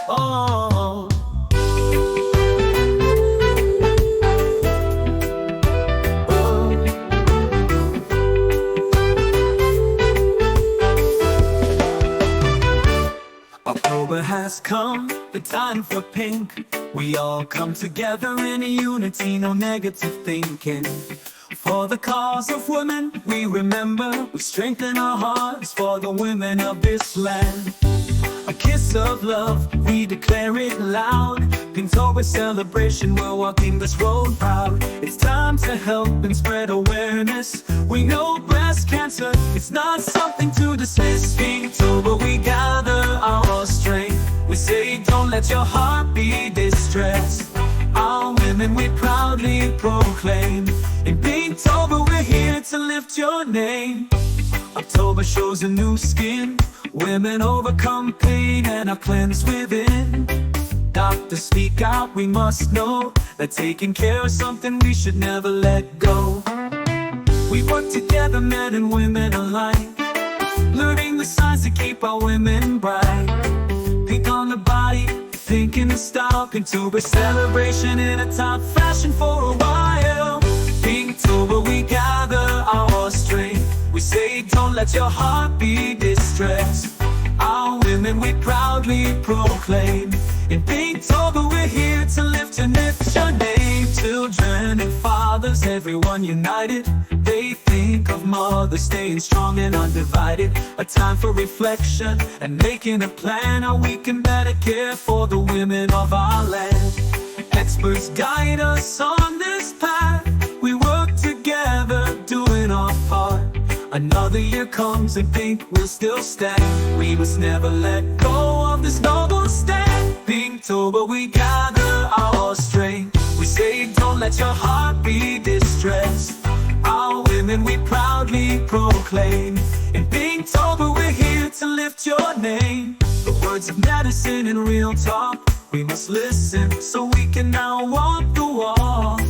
Oh. October has come, the time for pink. We all come together in unity, no negative thinking. For the cause of women, we remember, we strengthen our hearts for the women of this land. A kiss of love, we declare it loud. Pinktober celebration, we're walking this road proud. It's time to help and spread awareness. We know breast cancer, it's not something to dismiss. Pinktober, we gather our strength. We say don't let your heart be distressed. Our women we proudly proclaim. In Pinktober we're here to lift your name. October shows a new skin. Women overcome pain and are cleansed within. Doctors speak out, we must know that taking care is something we should never let go. We work together, men and women alike, learning the signs to keep our women bright. Pink on the body, pink in the style. Pinktober celebration in a top fashion for a while. Pinktober we gather our strength. We say don't let your heart be distressed. Our women we proudly proclaim. In Pinktober we're here to lift and lift your name. Children and fathers, everyone united. They think of mothers staying strong and undivided. A time for reflection and making a plan how we can better care for the women of our land. Experts guide us on this path. We work together, doing our part. Another year comes and pink will still stand. We must never let go of this noble stand. Pinktober we gather our strength. We say don't let your heart be distressed. Our women we proudly proclaim. In Pinktober we're here to lift your name. The words of medicine and real talk, we must listen so we can now walk the walk.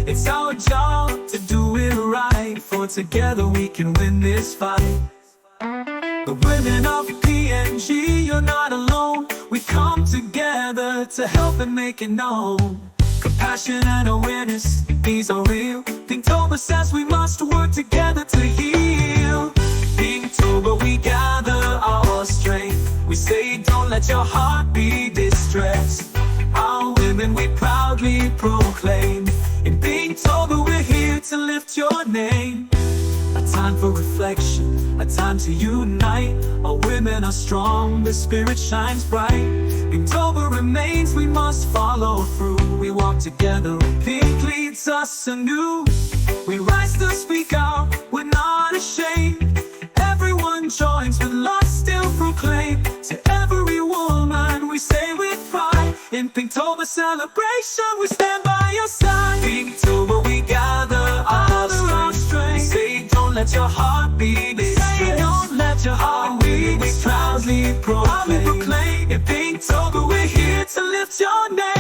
It's our job to do it right, for together we can win this fight. The women of PNG, you're not alone. We come together to help and make it known. Compassion and awareness, these are real. Pinktober says we must work together to heal. Pinktober we gather our strength. We say don't let your heart be distressed. Our women we proudly proclaim. In Pinktober we're here to lift your name. A time for reflection, a time to unite. Our women are strong, the spirit shines bright. Pinktober remains, we must follow through. We walk together and pink leads us anew. We rise to speak out, we're not ashamed. Everyone joins with love still proclaim. To every woman we say with pride. In Pinktober celebration we stand by your side. Pinktober we gather our strength. We say don't let your heart be distressed. Don't let your heart be distressed. Proudly proclaim. In Pinktober we're here to lift your name.